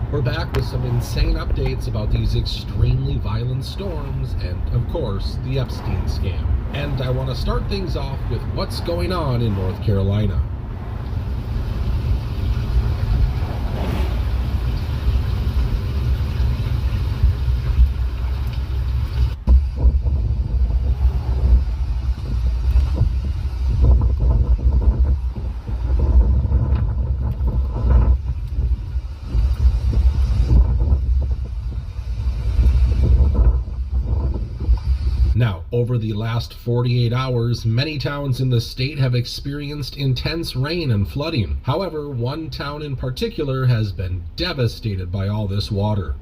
We're back with some insane updates about these extremely violent storms and, of course, the Epstein scam. And I want to start things off with what's going on in North Carolina. Now, over the last 48 hours, many towns in the state have experienced intense rain and flooding. However, one town in particular has been devastated by all this water.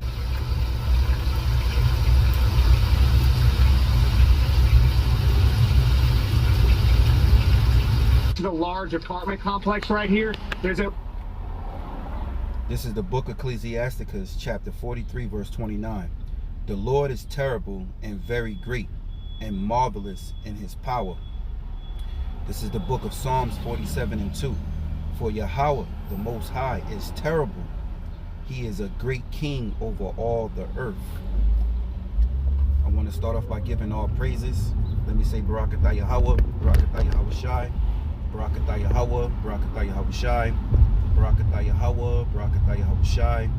The large apartment complex right here. This is the book of Ecclesiasticus, chapter 43, verse 29. The Lord is terrible and very great, and marvelous in his power. This is the book of Psalms 47 and 2. For Yahweh, the Most High, is terrible. He is a great king over all the earth. I want to start off by giving all praises. Let me say Barakatah Yahweh, Barakatah Yahweh Shai, Barakatah Yahweh, Barakatah Yahweh Shai, Barakatah Yahweh, Barakatah Yahweh Shai,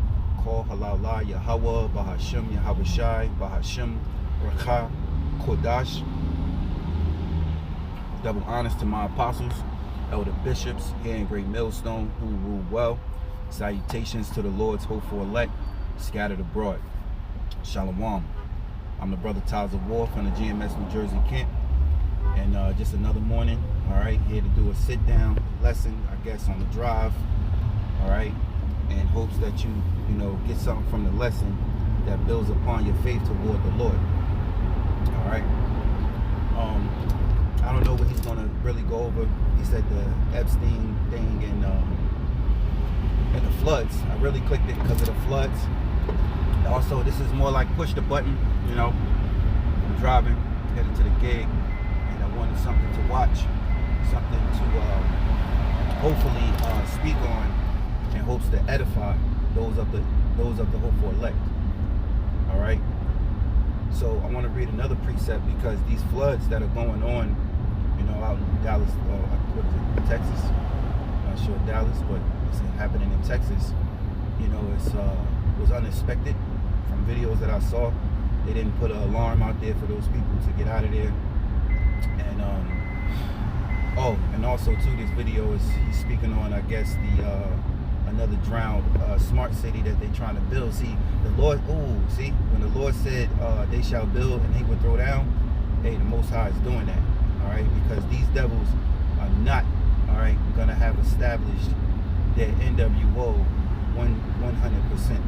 Kol Halala Yahweh, Bahashem Yahweh Shai, Bahashem Rakha Kodash. Double honors to my apostles, elder bishops here in Great Millstone who rule well. Salutations to the Lord's hopeful elect scattered abroad. Shalom. I'm the brother Tyler War from the GMS New Jersey camp, and just another morning. All right, here to do a sit-down lesson, I guess, on the drive. All right, in hopes that you get something from the lesson that builds upon your faith toward the Lord. All right. I don't know what he's gonna really go over. He said the Epstein thing and the floods. I really clicked it because of the floods. Also, this is more like push the button. I'm driving, heading to the gig, and I wanted something to watch, something to hopefully speak on, in hopes to edify those of the hopeful elect. All right. So I want to read another precept because these floods that are going on, out in Dallas, what is it, Texas? I'm not sure Dallas, but it's happening in Texas. It was unexpected from videos that I saw. They didn't put an alarm out there for those people to get out of there. And and also too, this video is he's speaking on, I guess, the another drowned smart city that they're trying to build. See, the Lord, when the Lord said they shall build and he would throw down, hey, the Most High is doing that, all right? Because these devils are not, all right, going to have established their NWO 100%,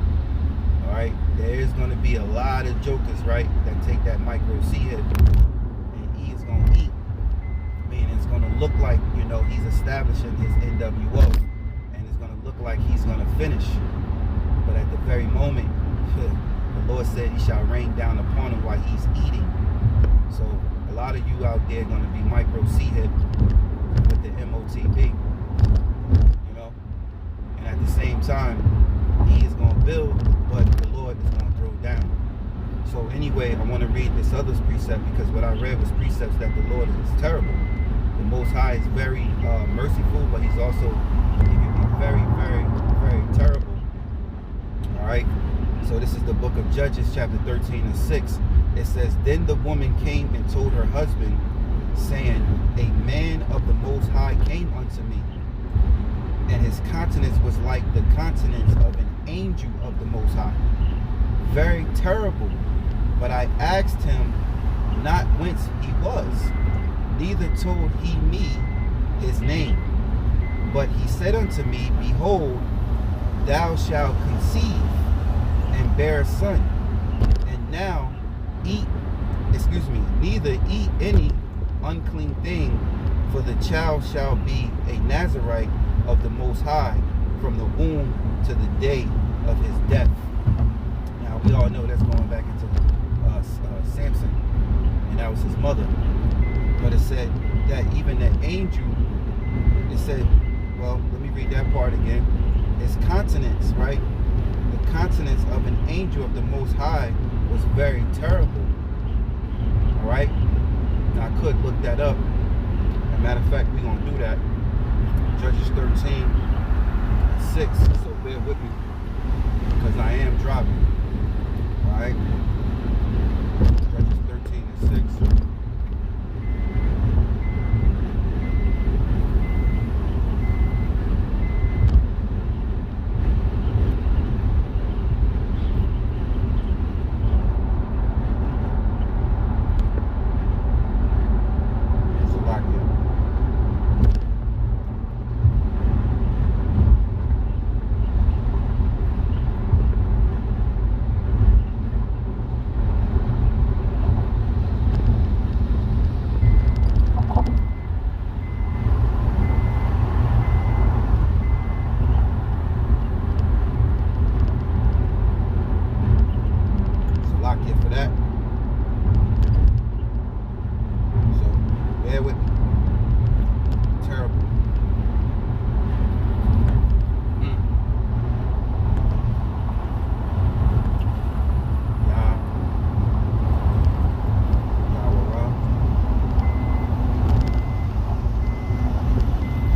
all right? There is going to be a lot of jokers, right, that take that micro C hit and he is going to eat. Meaning it's going to look like, he's establishing his NWO. Look like he's going to finish, but at the very moment the Lord said he shall rain down upon him while he's eating. So a lot of you out there are going to be micro C-hip with the MOTB, and at the same time he is going to build, but the Lord is going to throw down. So anyway, I want to read this other precept because what I read was precepts that the Lord is terrible. The Most High is very merciful, but he's also very, very, very terrible. All right. So this is the book of Judges, chapter 13 and 6. It says, Then the woman came and told her husband, saying, A man of the Most High came unto me, and his countenance was like the countenance of an angel of the Most High, very terrible. But I asked him not whence he was, neither told he me his name. But he said unto me, Behold, thou shalt conceive and bear a son, and now neither eat any unclean thing, for the child shall be a Nazarite of the Most High from the womb to the day of his death. Now we all know that's going back into Samson, and that was his mother. But it said that even the angel, it said, well, let me read that part again. His countenance, right? The countenance of an angel of the Most High was very terrible. All right. Now I could look that up. As a matter of fact, we're gonna do that. Judges 13:6. So bear with me, because I am driving. All right. Judges 13:6. For that. So bear with me. Terrible.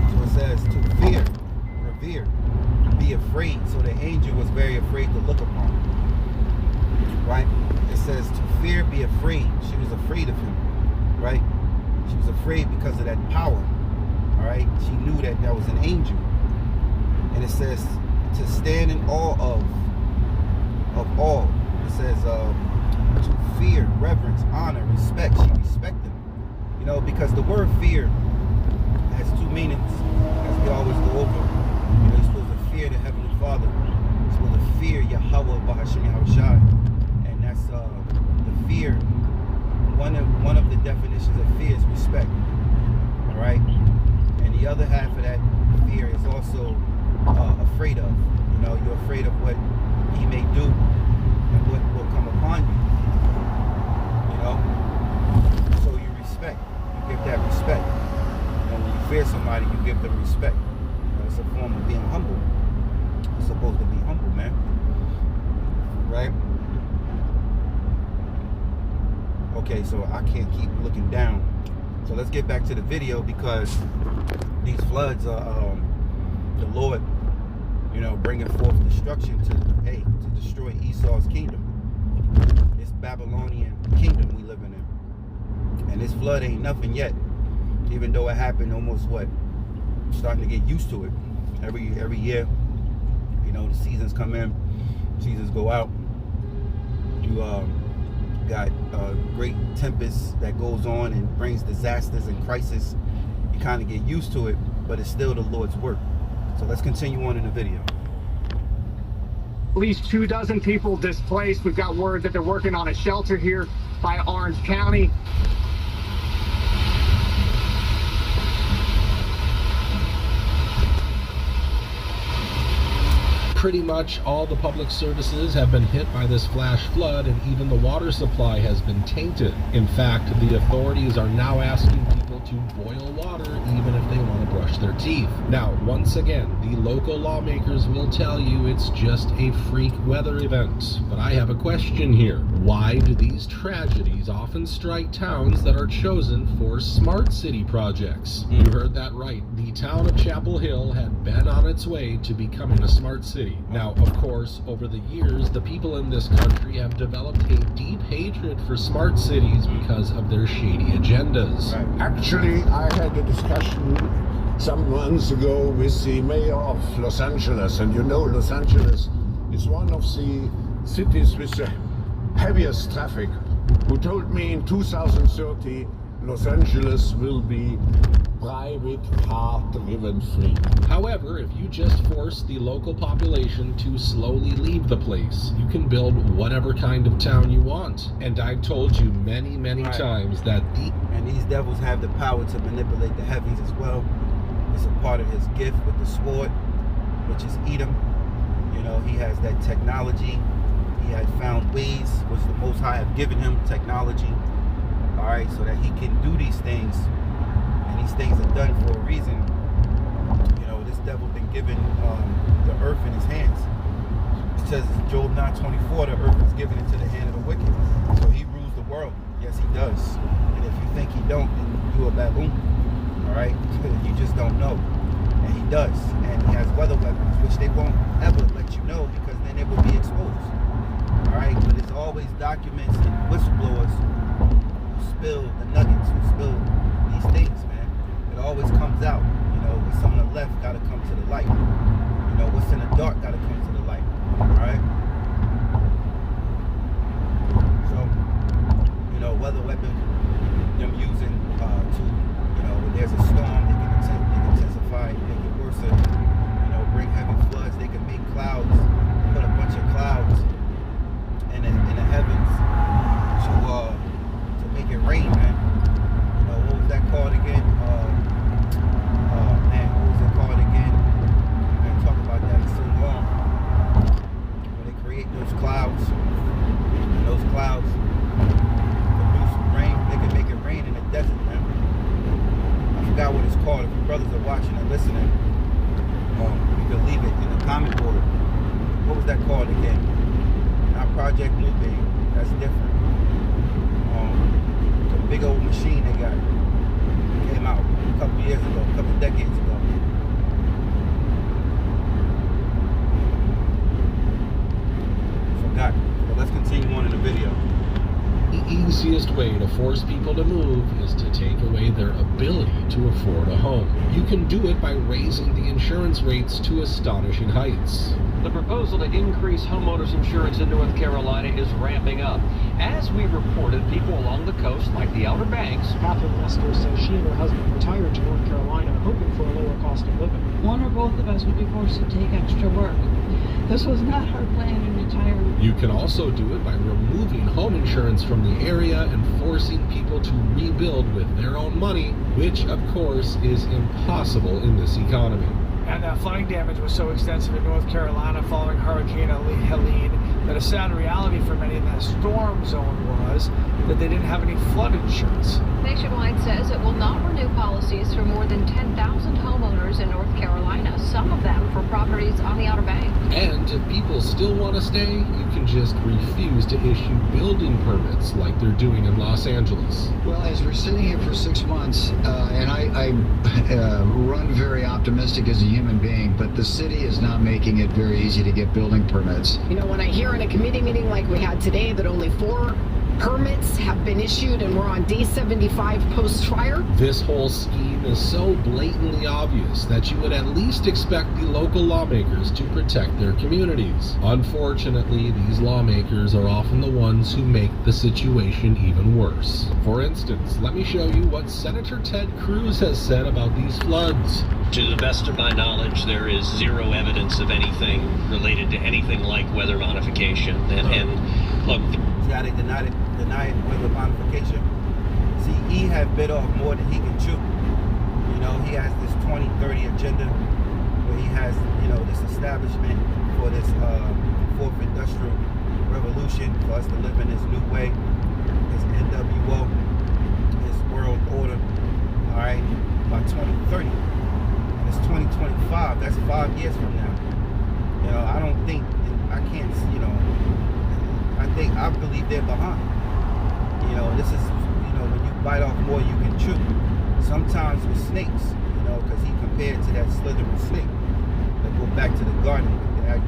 So it says to fear, revere, be afraid. So the angel was very afraid to look upon. Right? It says to fear, be afraid. She was afraid of him, right? She was afraid because of that power, all right? She knew that that was an angel. And it says to stand in awe of all. It says to fear, reverence, honor, respect. She respected him, you know, because the word fear has two meanings, as we always go over. You know, you're supposed to fear the Heavenly Father. You're supposed to fear Yahweh Bahashim Yahushai. That's the fear. One of the definitions of fear is respect. All right, and the other half of that fear is also afraid of. You know, you're afraid of what he may do and what will come upon you. You know, so you respect. You give that respect. And when you fear somebody, you give them respect. It's a form of being humble. You're supposed to be humble, man. Right? Okay, so I can't keep looking down. So let's get back to the video, because these floods are the Lord, you know, bringing forth destruction to destroy Esau's kingdom, this Babylonian kingdom we living in. And this flood ain't nothing yet, even though it happened almost I'm starting to get used to it. Every year, you know, the seasons come in, seasons go out. You got great tempest that goes on and brings disasters and crisis. You kind of get used to it, but it's still the Lord's work. So let's continue on in the video. At least 24 people displaced. We've got word that they're working on a shelter here by Orange County. Pretty much all the public services have been hit by this flash flood, and even the water supply has been tainted. In fact, the authorities are now asking people to boil water even if they want to brush their teeth. Now, once again, the local lawmakers will tell you it's just a freak weather event. But I have a question here. Why do these tragedies often strike towns that are chosen for smart city projects? You heard that right. The town of Chapel Hill had been on its way to becoming a smart city. Now, of course, over the years, the people in this country have developed a deep hatred for smart cities because of their shady agendas. Actually, I had a discussion some months ago with the mayor of Los Angeles, and you know Los Angeles is one of the cities with the heaviest traffic, who told me in 2030 Los Angeles will be private car-driven free. However, if you just force the local population to slowly leave the place, you can build whatever kind of town you want. And I've told you many times that these devils have the power to manipulate the heavens as well. It's a part of his gift with the sword, which is Edom. You know, he has that technology. He had found ways, which the Most High have given him technology. All right, so that he can do these things. And these things are done for a reason. You know, this devil been given the earth in his hands says Job 9:24, the earth is given into the hand of the wicked. So he rules the world. Yes, he does. And if you think he don't, then you a baboon. All right? You just don't know. And he does. And he has weather weapons, which they won't ever let you know because then it will be exposed. All right? But it's always documents and whistleblowers who spill the nuggets, who spill these things, man. It always comes out. You know, what's on the left got to come to the light. You know, what's in the dark got to come to the light. All right? So, you know, weather weapons, them using to, you know, when there's a storm, they can intensify, make it worse, you know, bring heavy floods. They can make clouds, put a bunch of clouds in the heavens to make it rain, man. You know, what was that called again? Man, what was it called again? I didn't talk about that in so long. When they create those clouds, and those clouds produce rain, they can make it rain in the desert, man. I forgot what it's called. If you brothers are watching and listening, you can leave it in the comment board. What was that called again? Not Project Blue Bay. That's different. The big old machine they got came out a couple years ago, a couple decades ago. Forgot. But let's continue on in the video. The easiest way to force people to move is to take away their ability to afford a home. You can do it by raising the insurance rates to astonishing heights. The proposal to increase homeowners insurance in North Carolina is ramping up. As we reported, people along the coast, like the Outer Banks, Catherine Lester says she and her husband retired to North Carolina hoping for a lower cost of living. One or both of us would be forced to take extra work. This was not our plan in retirement. You can also do it by removing home insurance from the area and forcing people to rebuild with their own money, which of course is impossible in this economy. And flooding damage was so extensive in North Carolina following Hurricane Helene that a sad reality for many in that storm zone was that they didn't have any flood insurance. Nationwide says it will not renew policies for more than 10,000 homeowners in North Carolina, some of them for properties on the Outer Banks. And if people still want to stay, you can just refuse to issue building permits like they're doing in Los Angeles. Well, as we're sitting here for 6 months, and I run very optimistic as a human being, but the city is not making it very easy to get building permits. You know, when I hear in a committee meeting like we had today that only 4 permits have been issued and we're on day 75 post-fire. This whole scheme is so blatantly obvious that you would at least expect the local lawmakers to protect their communities. Unfortunately, these lawmakers are often the ones who make the situation even worse. For instance, let me show you what Senator Ted Cruz has said about these floods. to the best of my knowledge, there is zero evidence of anything related to anything like weather modification. And look, see how they deny it weather modification. See, he have bit off more than he can chew. You know, he has this 2030 agenda where he has, you know, this establishment for this fourth industrial revolution, for us to live in this new way, this NWO, this world order, all right, by 2030. And it's 2025, that's 5 years from now. You know, I don't think, I can't, you know, I believe they're behind. You know, this is, you know, when you bite off more, you can chew. Sometimes with snakes, you know, because he compared to that slithering snake. That go back to the garden,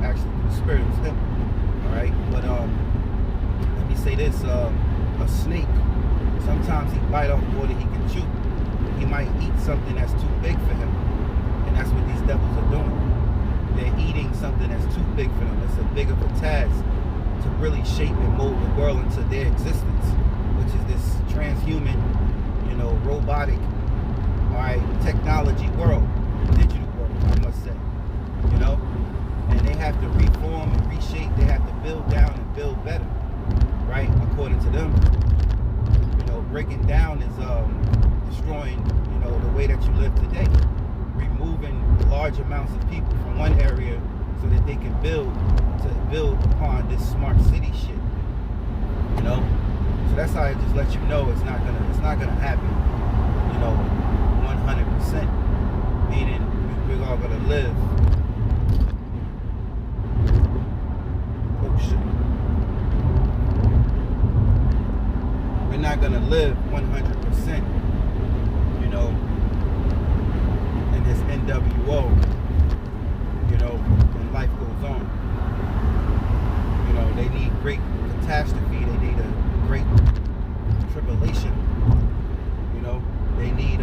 actually the spirit was him. All right, but let me say this: a snake, sometimes he bite off more than he can chew. He might eat something that's too big for him, and that's what these devils are doing. They're eating something that's too big for them. It's a big of a task to really shape and mold the world into their existence, which is this transhuman, you know, robotic, all right, technology world, digital world, I must say, you know. And they have to reform and reshape. They have to build down and build better, right? According to them, you know, breaking down is destroying, you know, the way that you live today, removing large amounts of people from one area so that they can build upon this smart city shit, you know. So that's how I just let you know it's not gonna happen, you know, 100%. Meaning we're all gonna live live 100%, you know, in this NWO, you know, when life goes on. You know, they need great catastrophe, they need a great tribulation, you know, they need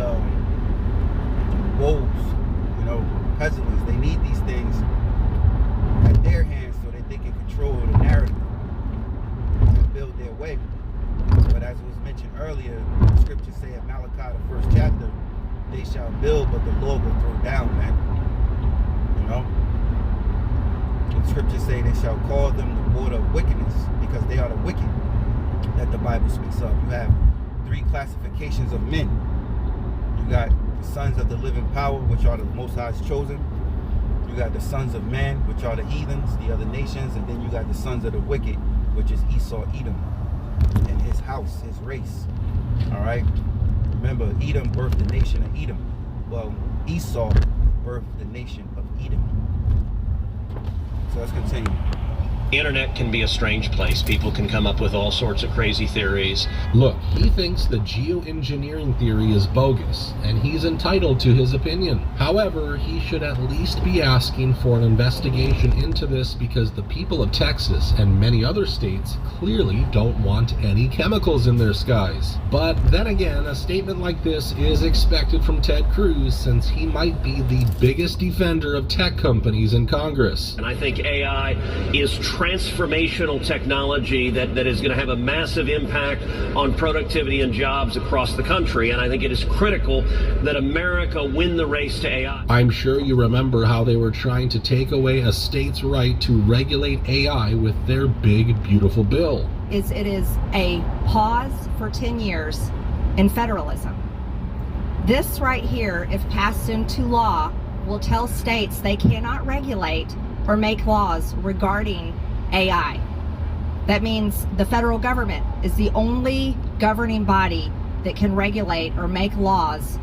woes, you know, pestilence. They need these things at their hands so that they can control the narrative and build their way. But as was mentioned earlier, the scriptures say in Malachi, the 1st chapter, they shall build, but the Lord will throw down, man. You know? The scriptures say they shall call them the border of wickedness, because they are the wicked that the Bible speaks of. You have 3 classifications of men. You got the sons of the living power, which are the Most High's chosen. You got the sons of man, which are the heathens, the other nations, and then you got the sons of the wicked, which is Esau, Edom, and his house, his race. All right. Remember, Edom birthed the nation of Edom. Well, Esau birthed the nation of Edom. So let's continue. The internet can be a strange place. People can come up with all sorts of crazy theories. Look, he thinks the geoengineering theory is bogus, and he's entitled to his opinion. However, he should at least be asking for an investigation into this, because the people of Texas and many other states clearly don't want any chemicals in their skies. But then again, a statement like this is expected from Ted Cruz, since he might be the biggest defender of tech companies in Congress. And I think AI is transformational technology that is going to have a massive impact on productivity and jobs across the country. And I think it is critical that America win the race to AI. I'm sure you remember how they were trying to take away a state's right to regulate AI with their big, beautiful bill. It is a pause for 10 years in federalism. This right here, if passed into law, will tell states they cannot regulate or make laws regarding AI. That means the federal government is the only governing body that can regulate or make laws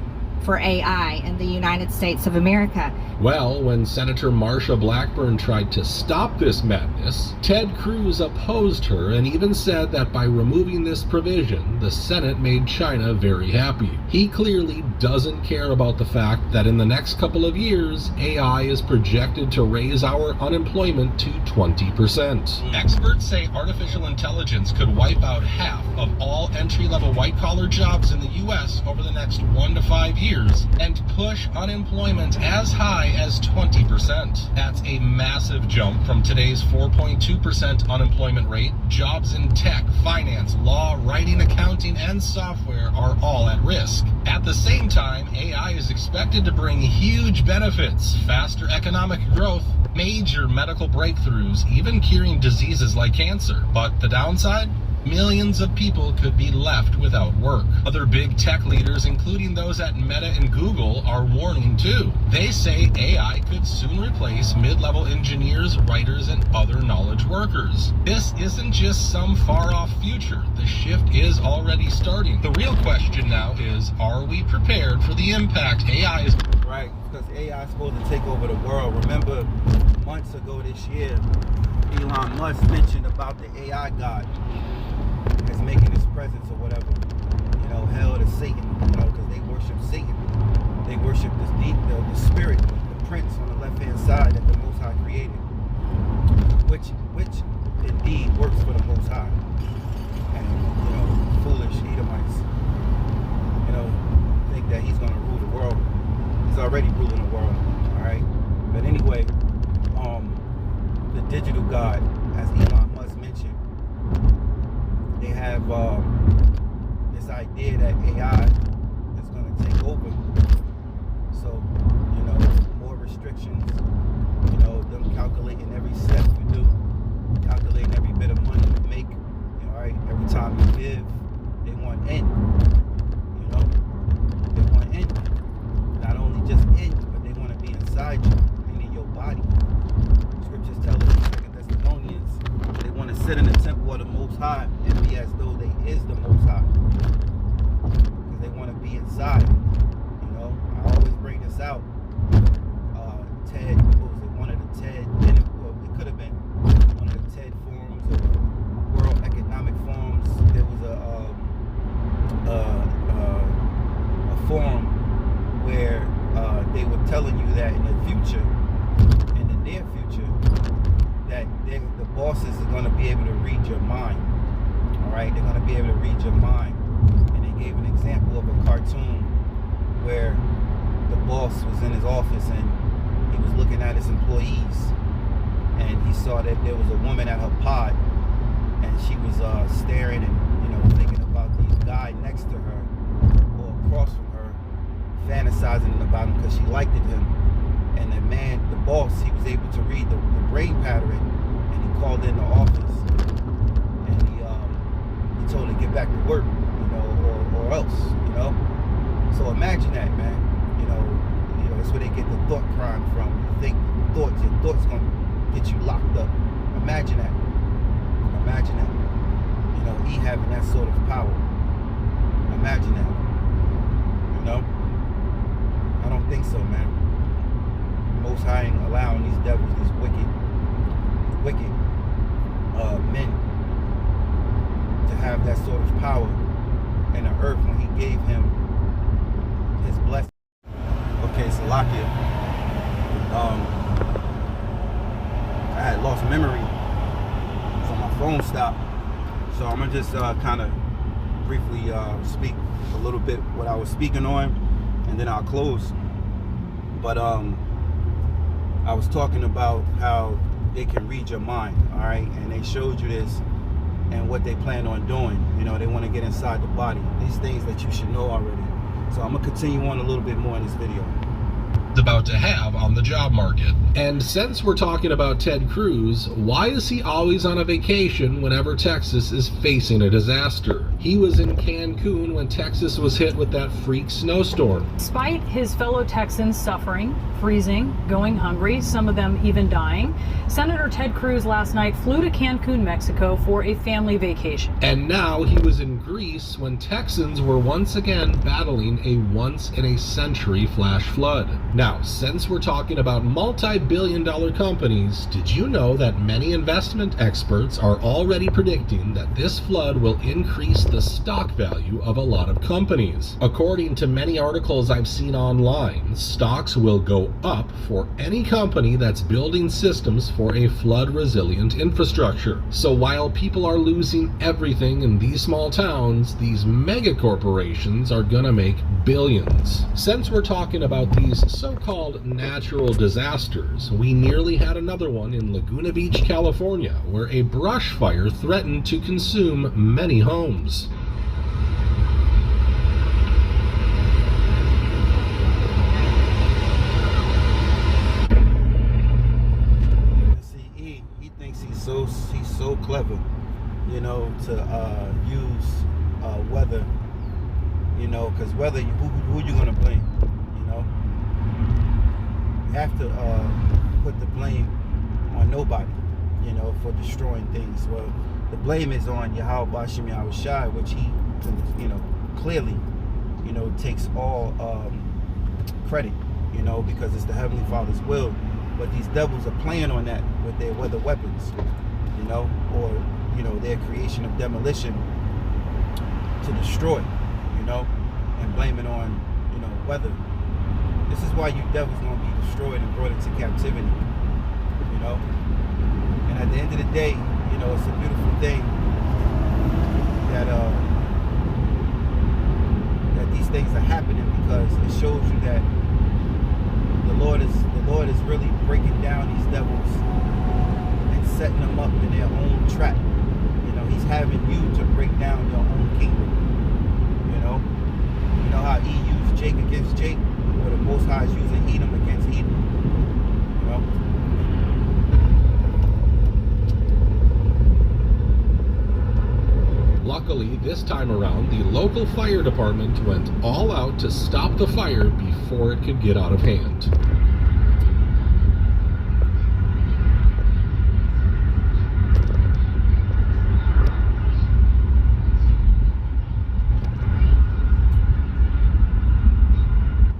for AI in the United States of America. Well, when Senator Marsha Blackburn tried to stop this madness, Ted Cruz opposed her and even said that by removing this provision, the Senate made China very happy. He clearly doesn't care about the fact that in the next couple of years, AI is projected to raise our unemployment to 20%. Experts say artificial intelligence could wipe out half of all entry-level white-collar jobs in the U.S. over the next 1 to 5 years and push unemployment as high as 20%. That's a massive jump from today's 4.2% unemployment rate. Jobs in tech, finance, law, writing, accounting, and software are all at risk. At the same time, AI is expected to bring huge benefits, faster economic growth, major medical breakthroughs, even curing diseases like cancer. But the downside? Millions of people could be left without work. Other big tech leaders, including those at Meta and Google, are warning too. They say AI could soon replace mid-level engineers, writers, and other knowledge workers. This isn't just some far-off future. The shift is already starting. The real question now is, are we prepared for the impact AI is... Right, because AI is supposed to take over the world. Remember, months ago this year, Elon Musk mentioned about the AI God as making his presence or whatever, you know, held as Satan, you know, because they worship Satan. They worship the spirit, the prince on the left-hand side that the Most High created, which indeed works for the Most High. And, you know, foolish Edomites, you know, think that he's going to rule the world. He's already ruling the world, all right? But anyway, the digital God, as Elon Musk mentioned, they have this idea that AI is going to take over. So, you know, more restrictions, you know, them calculating every step you do, calculating every bit of money you make, you know, right? Every time you give, they want end, you know? They want end. Not only just end, but they want to be inside you, meaning your body. Scriptures tell us in 2 Thessalonians, they want to sit in the temple of the Most High and be as though they is the Most High. Because they want to be inside. You know, I always bring this out. TED, what was it? One of the TED, well, it could have been one of the TED forums or World Economic Forums. There was a boss was in his office and he was looking at his employees, and he saw that there was a woman at her pod, and she was staring and thinking about the guy next to her or across from her, fantasizing about him because she liked him. And the boss, he was able to read the brain pattern, and he called in the office, and he told her to get back to work, or else, So imagine that, man. That's where they get the thought crime from. You think your thoughts gonna get you locked up. Imagine that. Imagine that. He having that sort of power. Imagine that. I don't think so, man. Most High ain't allowing these devils, these wicked men to have that sort of power in the earth when he gave him his blessing. Okay, Salakia. I had lost memory, so my phone stopped. So I'm gonna just kind of briefly speak a little bit what I was speaking on, and then I'll close. But I was talking about how they can read your mind, all right? And they showed you this and what they plan on doing. They want to get inside the body. These things that you should know already. So I'm gonna continue on a little bit more in this video. About to have on the job market. And since we're talking about Ted Cruz, why is he always on a vacation whenever Texas is facing a disaster? He was in Cancun when Texas was hit with that freak snowstorm. Despite his fellow Texans suffering, freezing, going hungry, some of them even dying, Senator Ted Cruz last night flew to Cancun, Mexico for a family vacation. And now he was in Greece when Texans were once again battling a once-in-a-century flash flood. Now, since we're talking about multi-billion-dollar companies, did you know that many investment experts are already predicting that this flood will increase the stock value of a lot of companies? According to many articles I've seen online, stocks will go up for any company that's building systems for a flood-resilient infrastructure. So while people are losing everything in these small towns, these mega corporations are gonna make billions. Since we're talking about these so-called natural disasters, we nearly had another one in Laguna Beach, California, where a brush fire threatened to consume many homes. See, he thinks he's so clever, to use weather, because weather, who you gonna blame? You have to put the blame on nobody, for destroying things. Well, the blame is on Yahweh Bashim Yahushai, which he, clearly, takes all credit, because it's the Heavenly Father's will. But these devils are playing on that with their weather weapons, or their creation of demolition to destroy, and blame it on, weather. This is why you devils gonna be destroyed and brought into captivity, And at the end of the day, it's a beautiful thing that that these things are happening, because it shows you that the Lord is really breaking down these devils and setting them up in their own trap. He's having you to break down your own kingdom. You know how he used Jake against Jake, or the Most High is using Edom against Edom. Luckily, this time around, the local fire department went all out to stop the fire before it could get out of hand.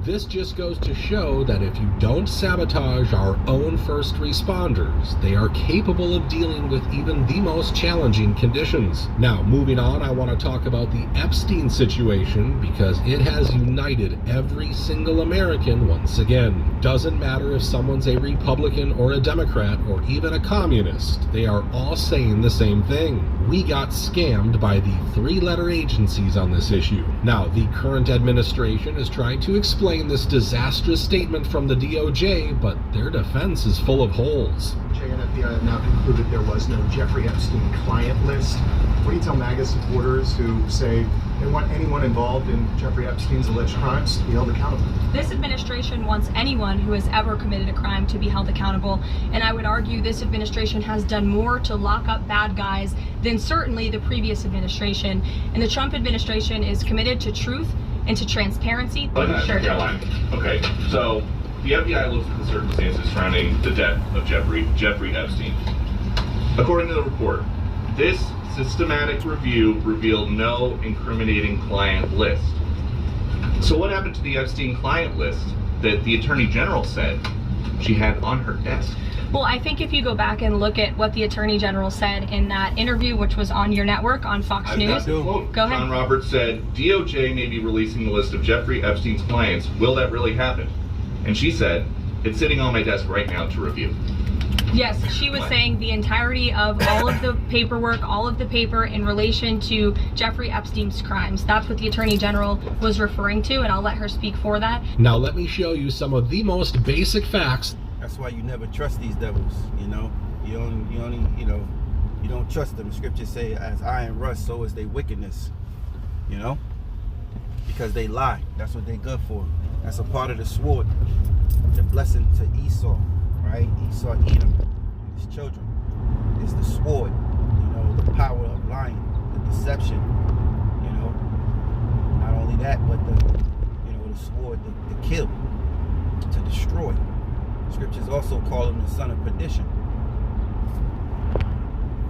This just goes to show that if you don't sabotage our own first responders, they are capable of dealing with even the most challenging conditions. Now, moving on, I want to talk about the Epstein situation, because it has united every single American once again. Doesn't matter if someone's a Republican or a Democrat or even a communist, they are all saying the same thing. we got scammed by the three-letter agencies on this issue. Now, the current administration is trying to explain this disastrous statement from the DOJ, but their defense is full of holes. DOJ and FBI have now concluded there was no Jeffrey Epstein client list. What do you tell MAGA supporters who say they want anyone involved in Jeffrey Epstein's alleged crimes to be held accountable? This administration wants anyone who has ever committed a crime to be held accountable, and I would argue this administration has done more to lock up bad guys than certainly the previous administration. And the Trump administration is committed to truth and to transparency. Sure. Caroline. Okay, so the FBI looks at the circumstances surrounding the death of Jeffrey Epstein. According to the report, this systematic review revealed no incriminating client list. So what happened to the Epstein client list that the Attorney General said she had on her desk? Well, I think if you go back and look at what the Attorney General said in that interview, which was on your network on Fox News. Go ahead. John Roberts said, DOJ may be releasing the list of Jeffrey Epstein's clients. Will that really happen? And she said, it's sitting on my desk right now to review. Yes, she was saying the entirety of all of the paperwork, all of the paper in relation to Jeffrey Epstein's crimes. That's what the Attorney General was referring to, and I'll let her speak for that. Now let me show you some of the most basic facts. That's why you never trust these devils, you know? You don't trust them. Scriptures say, as iron rust, so is their wickedness, you know? Because they lie. That's what they're good for. That's a part of the sword. The blessing to Esau. Right? Esau, Edom, and his children. It's the sword, the power of lying, the deception, Not only that, but the sword to kill, to destroy. Scriptures also call him the son of perdition.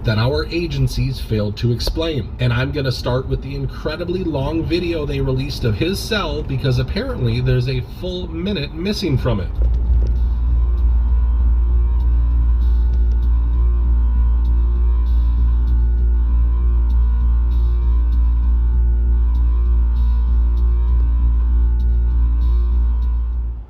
That our agencies failed to explain. And I'm going to start with the incredibly long video they released of his cell, because apparently there's a full minute missing from it.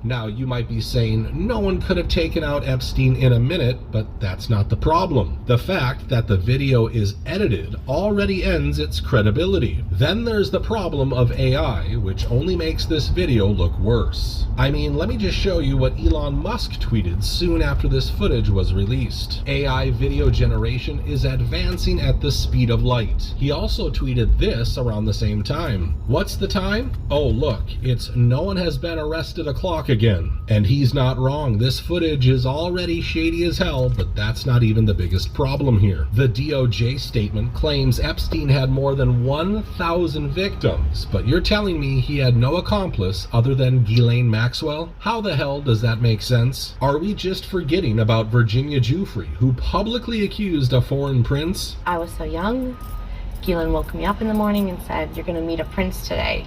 Now, you might be saying, no one could have taken out Epstein in a minute, but that's not the problem. The fact that the video is edited already ends its credibility. Then there's the problem of AI, which only makes this video look worse. I mean, let me just show you what Elon Musk tweeted soon after this footage was released. AI video generation is advancing at the speed of light. He also tweeted this around the same time. What's the time? Oh, look, it's no one has been arrested o'clock again. And he's not wrong. This footage is already shady as hell, but that's not even the biggest problem here. The DOJ statement claims Epstein had more than 1,000 victims, but you're telling me he had no accomplice other than Ghislaine Maxwell? How the hell does that make sense? Are we just forgetting about Virginia Giuffre, who publicly accused a foreign prince? I was so young. Ghislaine woke me up in the morning and said, "You're going to meet a prince today."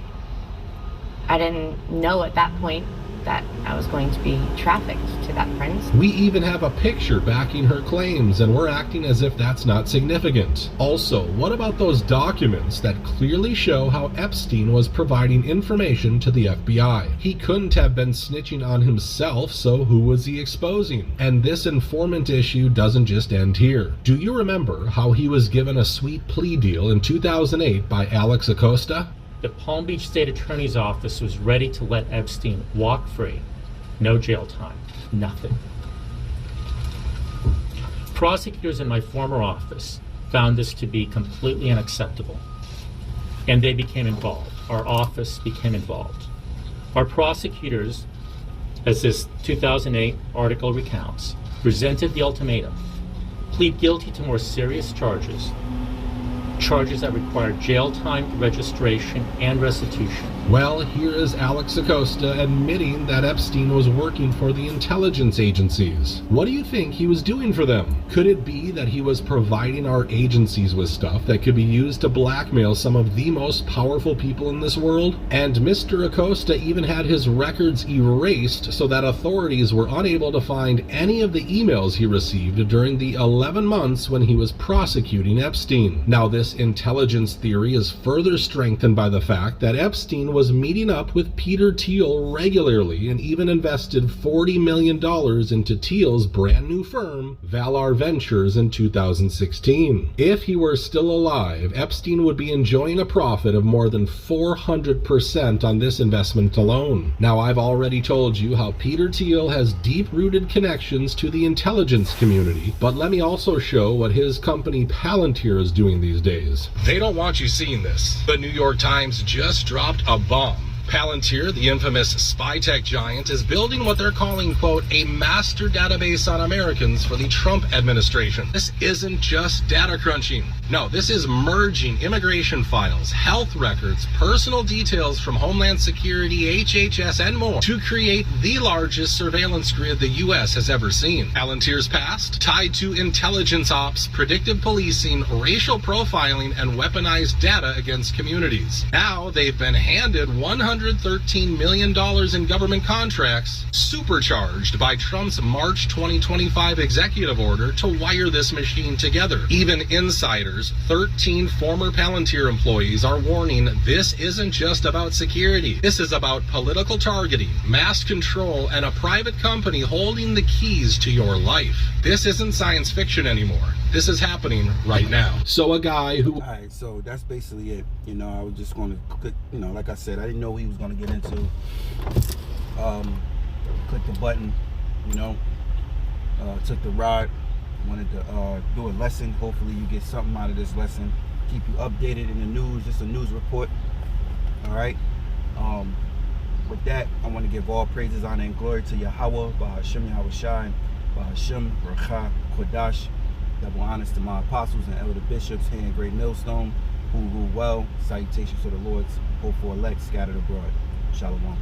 I didn't know at that point that I was going to be trafficked to that prince. We even have a picture backing her claims, and we're acting as if that's not significant. Also, what about those documents that clearly show how Epstein was providing information to the FBI? He couldn't have been snitching on himself, so who was he exposing? And this informant issue doesn't just end here. Do you remember how he was given a sweet plea deal in 2008 by Alex Acosta? The Palm Beach State Attorney's Office was ready to let Epstein walk free. No jail time, nothing. Prosecutors in my former office found this to be completely unacceptable, and they became involved. Our office became involved. Our prosecutors, as this 2008 article recounts, presented the ultimatum: plead guilty to more serious charges that require jail time, registration, and restitution. Well, here is Alex Acosta admitting that Epstein was working for the intelligence agencies. What do you think he was doing for them? Could it be that he was providing our agencies with stuff that could be used to blackmail some of the most powerful people in this world? And Mr. Acosta even had his records erased so that authorities were unable to find any of the emails he received during the 11 months when he was prosecuting Epstein. Now, this intelligence theory is further strengthened by the fact that Epstein was was meeting up with Peter Thiel regularly and even invested $40 million into Thiel's brand new firm, Valar Ventures, in 2016. If he were still alive, Epstein would be enjoying a profit of more than 400% on this investment alone. Now, I've already told you how Peter Thiel has deep-rooted connections to the intelligence community, but let me also show what his company Palantir is doing these days. They don't want you seeing this. The New York Times just dropped a bomb. Palantir, the infamous spy tech giant, is building what they're calling, quote, a master database on Americans for the Trump administration. This isn't just data crunching. No, this is merging immigration files, health records, personal details from Homeland Security, HHS, and more to create the largest surveillance grid the U.S. has ever seen. Palantir's past, tied to intelligence ops, predictive policing, racial profiling, and weaponized data against communities. Now they've been handed $113 million in government contracts, supercharged by Trump's March 2025 executive order to wire this machine together. Even insiders, 13 former Palantir employees, are warning this isn't just about security. This is about political targeting, mass control, and a private company holding the keys to your life. This isn't science fiction anymore. This is happening right now. So a guy who... Alright, so that's basically it. You know, I was just going to click, you know, like I said, I didn't know he was going to get into. Click the button, you know. Took the ride. Wanted to do a lesson. Hopefully you get something out of this lesson. Keep you updated in the news, just a news report. Alright. With that, I want to give all praises, honor, and glory to Yahweh, Bahashem Yahweh Shai, Bahashem Racha Kodash. Double honors to my apostles and elder bishops here in Great Millstone, who rule well. Salutations to the Lord's hopeful elect scattered abroad. Shalom.